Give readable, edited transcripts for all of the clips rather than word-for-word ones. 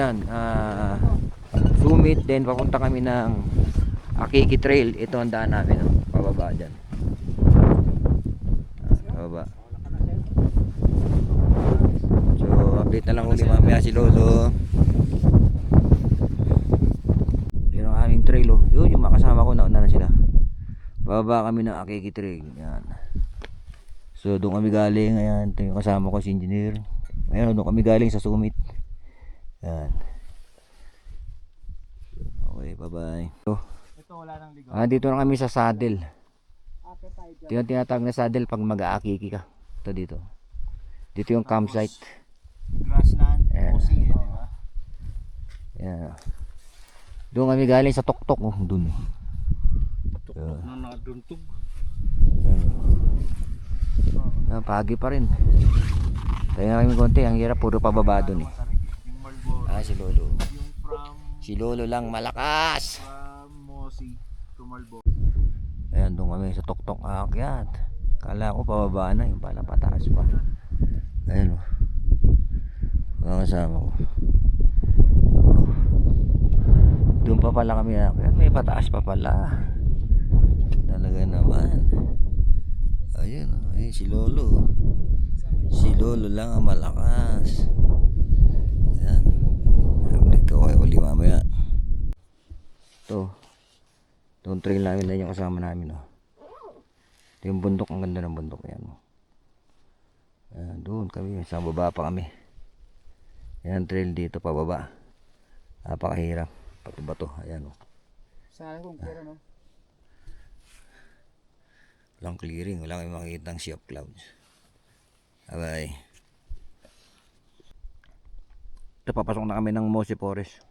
yan, Summit, then papunta kami ng Akiki Trail. Ito ang daan namin, no? Pababa dyan. Pababa. So update na lang uli mamaya si Lolo. Yun ang aming trail, oh. Yun yung makasama ko, nauna na sila. Bababa kami ng Akiki Trail. Yan. So doon kami galing. Ayan, ito yung kasama ko, si engineer. Ayan, doon kami galing sa Summit. Yan. Okay, bye bye. So, Ito wala nang ligaw. dito na kami sa saddle. Ito yung tinatawag na saddle pag mag-aakiki ka. Ito dito. Dito yung campsite. Grassland, Ayan. Mossy, di ba? Yan. Doon kami galing sa tuktok, oh, doon. Tuktok na naduntog. Pagi pa rin. Tayo na kami konti, ang hirap, puro pababa doon eh. Yung Marlboro. Si Lolo. Yung Si Lolo lang malakas. from Mossy to Marlboro. Ayan, doon kami sa tuktok aakyat. Kala ko pababa na, yung pala pataas pa. Ayan, oh. Mga kasama ko. Doon pa pala kami aakyat, may pataas pa pala. Talaga naman. Ayun, oh. Ayun si Lolo. Si Lolo lang ang malakas. Ayan. Dito kayo uli mamaya. Ito. Itong trail namin na yung kasama namin, oh. Ito yung bundok, ang ganda ng bundok. Ayan, oh. Ayan, doon kami, sa baba pa kami. Ayan, trail dito pababa. Napakahirap. Bato-bato. Ayan, oh. Sana kung kira, no? Walang clearing, wala kami makikita ng sea of clouds. Bye. Ito, papasok na kami ng Mossy Forest.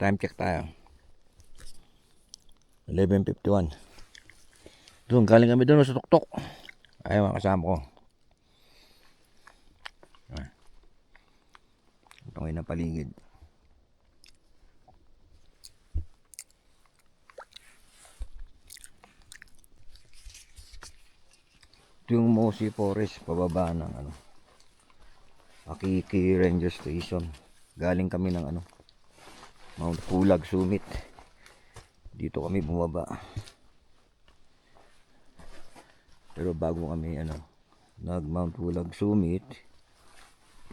Time check tayo. 11:51. Doon, galing kami doon sa tuktok. Ayaw mga kasama ko. Ito ngayon ang paligid. Ito yung Mossy Forest, pababa ng Akiki Ranger Station. Galing kami ng Mount Pulag Summit. Dito kami bumaba. Pero bago kami nag Mount Pulag Summit,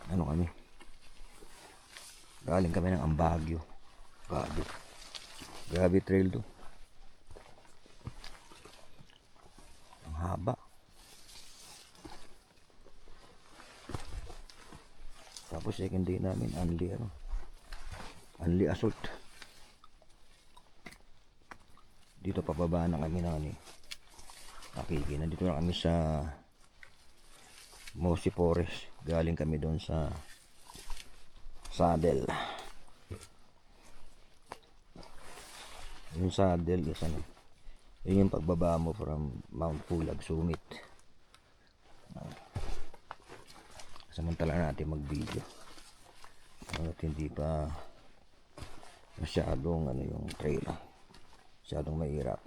kami. Galing kami ng Ambagyo. Grabe trail to. Ang haba. Tapos second day namin Anli Assault. Dito pababa na kami ng Akiki. Nandito na kami sa Mossy Forest. Galing kami doon sa saddle. Yung saddle is yun yung pagbaba mo from Mount Pulag Summit. Samantala natin mag-video at hindi pa masyadong yung trail, masyadong mahirap.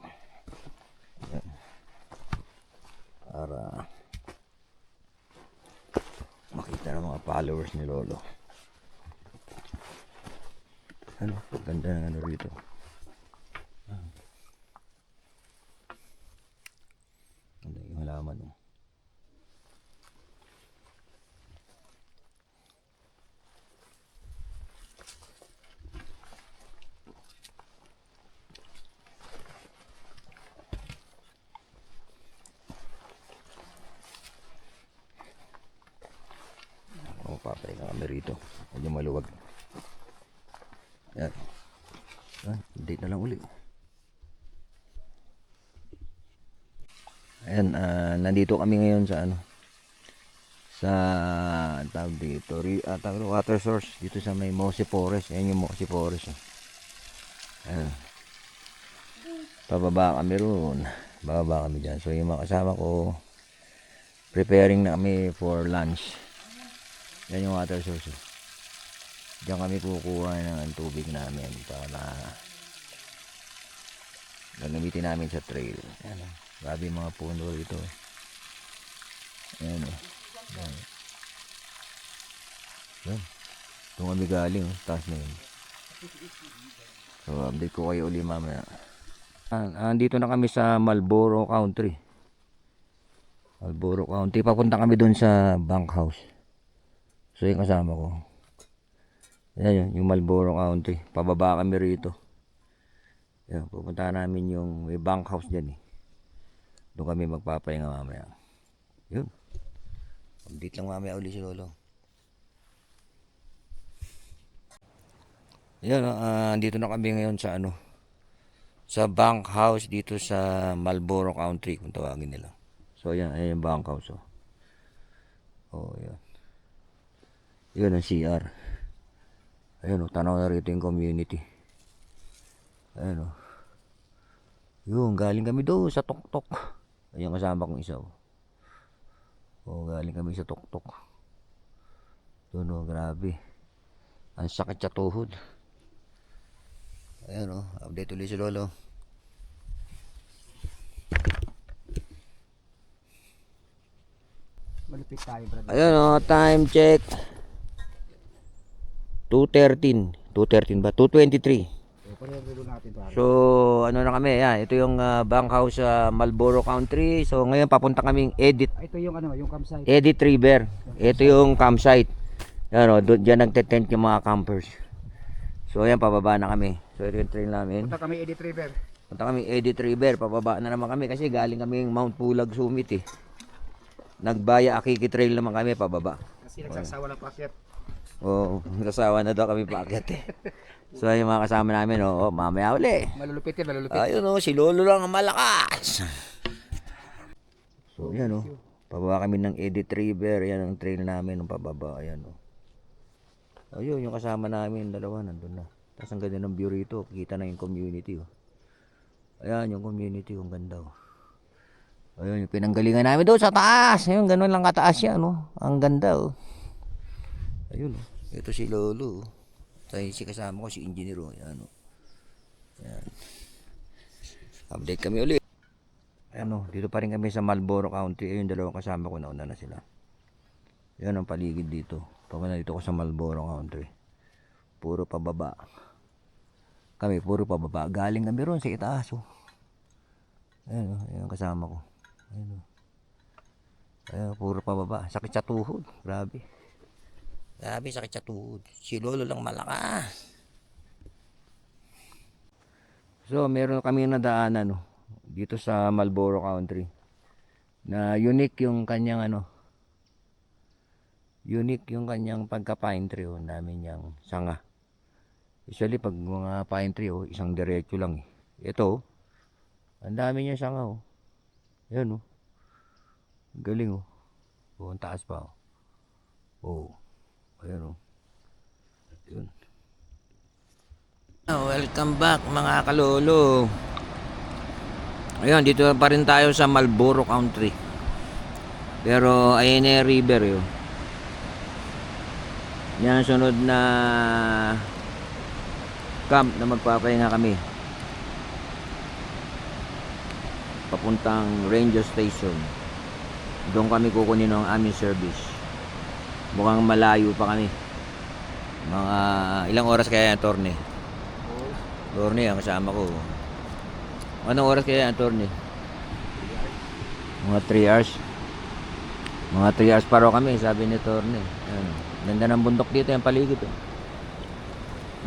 Yan. Para makita ng mga followers ni Lolo. Ganda ng rito. Ganda yung halaman, oh. Papay na kami rito. Medyo maluwag. Yan. Date na lang uli. Ayan, nandito kami ngayon sa sa tawag dito, water source dito sa may Mossy Forest. Ayan yung Mossy Forest. Ayan. Pababa kami roon. Bababa kami dyan. So yung mga kasama ko, preparing na kami for lunch. Yan yung water source. Diyan kami kukuha ng tubig namin para gagamitin namin sa trail. Ayan, grabe mga puno rito. Ayan, ayan. Ayan. Doon kami galing, taas na yun. So, update ko kayo uli mamaya. Andito na kami sa Marlboro Country. Marlboro County. Papunta kami doon sa Bank House. So, yung kasama ko. Ayan yun, yung Marlboro Country. Pababa kami rito. Ayan, pupunta namin yung may Bank House dyan eh. Doon kami magpapahinga mamaya. Yun. Update lang mamaya uli si Lolo. Ayan, andito na kami ngayon sa sa Bank House dito sa Marlboro Country kung tawagin nila. So ayan, ayan yung Bank House. Oh, ayan. Yun ang CR. Ayan tanaw na rito yung community. Ayan yun, galing kami doon sa Tuktok. Ayan kasama kong isa. Galing kami sa Tuktok. Doon grabe. Ang sakit sa tuhod. Ayan update ulit si Lolo. Malupit tayo, brother. Ayan time check. 2:13. 2:13 ba? 2:23. Pareho natin to. So, ano na kami, yan. Ito yung Bank House sa Marlboro Country. So, ngayon papunta kaming Ito yung yung campsite. Edit River. Ito yung campsite. Yan diyan nagte-tent yung mga campers. So, ayan, pababa na kami. So, ito yung trail namin. Punta kami Edith River. Punta kami Edit River. Pababa na naman kami kasi galing kami Mount Pulag Summit eh. Nagbaya Akiki Trail naman kami pababa. Kasi nagsasawa ng pakyat. Oo, nasawa na daw kami paakyat eh. So, yung mga kasama namin, mamaya uli. Malulupit yan, malulupit. Ayun si Lolo lang ang malakas. So, yan pababa kami ng Edit River. Yan ang trail namin ng pababa. Ayan ayun, yung kasama namin, dalawa nandun na. Tapos ang ganda ng view rito. Kita na yung community. Ayan, yung community, yung ganda. Ayun, yung pinanggalingan namin doon sa taas. Ayun, ganun lang kataas yan. Ang ganda. Ayun, ito si Lolo. Si kasama ko, si Engineer. Ayan. Ayan. Update kami ulit. Ayan dito pa rin kami sa Marlboro County. Ayun, dalawang kasama ko, nauna na sila. Yan ang paligid dito. Pag dito ko sa Marlboro Country. Puro pababa. Kami, puro pababa. Galing kami ron sa itaas. Ayan ayan kasama ko. Ayan puro pababa. Sakit sa tuhod. Grabe. Grabe, sakit sa tuhod. Si Lolo lang malakas. So, meron kami nadaanan dito sa Marlboro Country. Na unique yung kanyang unique yung kanyang pagka pine tree namin yung sanga. Usually pag mga pine tree isang diretso lang Ito ang dami niya sanga Yan galing ang taas pa ayan yun. Welcome back mga kalolo. Ayun, dito pa rin tayo sa Marlboro Country. Pero ayun na river yan sunod na camp na magpapahinga kami. Papuntang Ranger Station. Doon kami kukunin ng aming service. Mukhang malayo pa kami. Mga ilang oras kaya yung Torne? Torne ang kasama ko. Anong oras kaya yung Torne? Mga 3 hours. Mga 3 hours pa raw kami, sabi ni Torne. Ayan. Ganda ng bundok dito, yung paligid.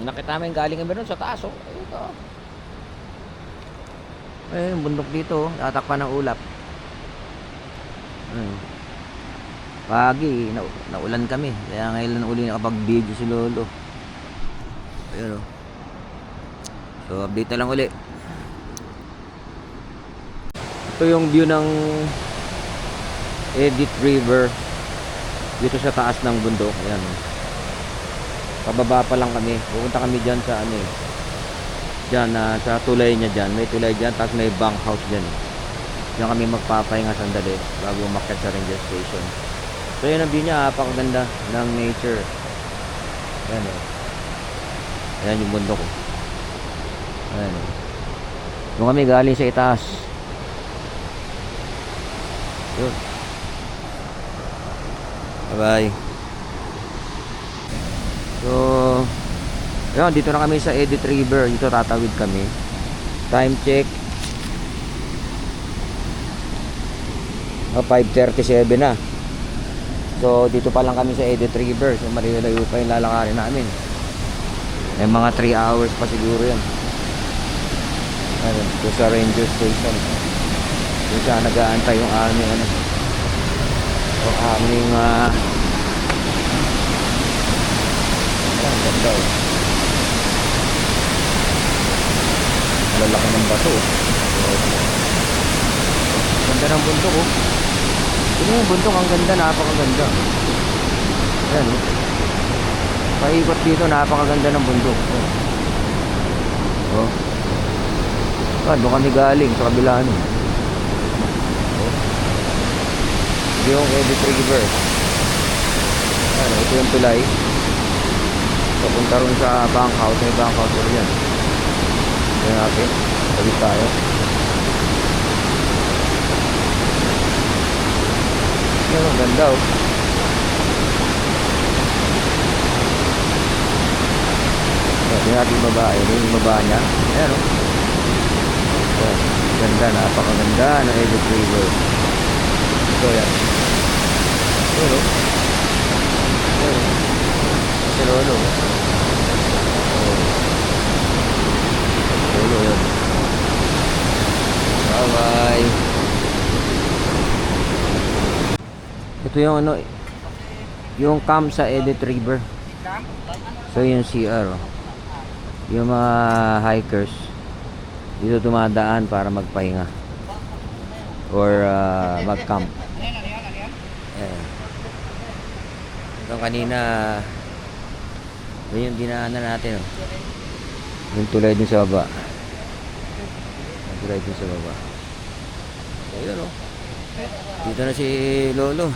Nakita namin galing kami doon sa taas. Ito. Yung bundok dito, tatakpan ng ulap. Pagi, naulan kami. Kaya ngayon uli nakapag-video si Lolo. Ayun So, update na lang uli. Ito yung view ng Edit River dito sa taas ng bundok. Ayan pababa pa lang kami. Pupunta kami dyan sa dyan sa tulay niya dyan. May tulay dyan, tapos may bank house dyan. Diyan kami magpapahinga sandali bago umakyat sa ranger station. So yun ang view niya, napakaganda ng nature. Ayan ayan yung bundok ayan doon kami galing sa itaas. Yun. Bye bye. So Ayun, dito na kami sa Edit River. Dito tatawid kami. Time check. 5:37 na. So dito pa lang kami sa Edit River. So malayo pa yung lalakarin namin. May mga 3 hours pa siguro yan. Ayun, ito sa Ranger Station. Doon siya nag-aantay yung aming yung aming ganda oh. Malalaki ng bato oh. Ganda ng bundok oh. Ito yung bundok, ang ganda, napakaganda. Ayan oh. Paikot dito, napakaganda ng bundok oh. Doon kami galing sa kabila ano. Yung Edit River. Ano, ito yung tulay. Papunta rin sa bunkhouse. May bunkhouse ulit yan. Ito natin. Tabi tayo. Yan, ang ganda oh. Ito natin yung baba. Ito yung baba niya. Ayan oh. Ayan. Ganda, napakaganda ng Edit River. Ito yan. Lolo. Si Lolo. Lolo yun. Bye bye. Ito yung ano, yung camp sa Edit River. So yung CR oh. Yung mga hikers dito dumadaan para magpahinga or mag-camp. Ito kanina yun yung dinaanan natin oh. Yung tulay din sa baba. Yung tulay din sa baba. Ayun oh. Dito na si Lolo.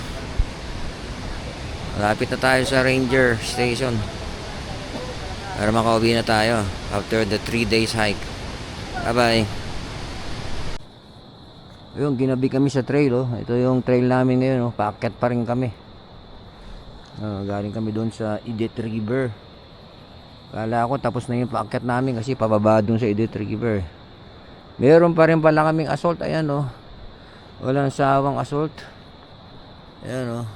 Malapit na tayo sa Ranger Station para makauwi na tayo after the 3 days hike. Bye bye. Ayun, ginabi kami sa trail oh. Ito yung trail namin ngayon oh. Paakyat pa rin kami. Galing kami doon sa Edit River. Kala ko tapos na yung paakyat namin kasi pababa doon sa Edit River. Meron pa rin pala kaming assault. Ayan oh. Walang sawang assault. Ayan oh.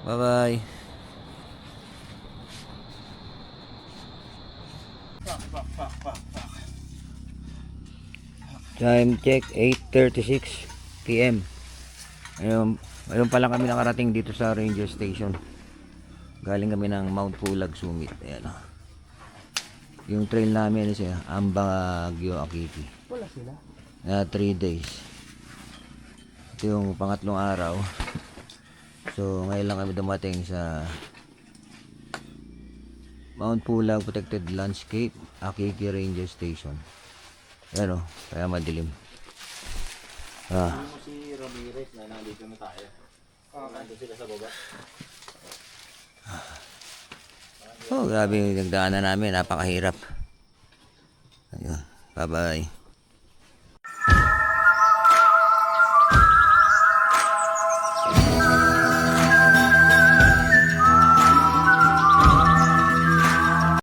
Bye bye. Time check 8:36 PM. Ayun pa lang kami nakarating dito sa Ranger Station. Galing kami ng Mount Pulag Summit. Ayan oh. Yung trail namin siya Ambagyo Akiki. Wala sila. 3 days. Ito yung pangatlong araw. So ngayon lang kami dumating sa Mount Pulag Protected Landscape Akiki Ranger Station. Ayan o, kaya madilim. Si Ramirez na nandito na tayo. Nandito sila sa baba. Oh, grabe yung nagdaanan namin, napakahirap. Ayun, bye bye.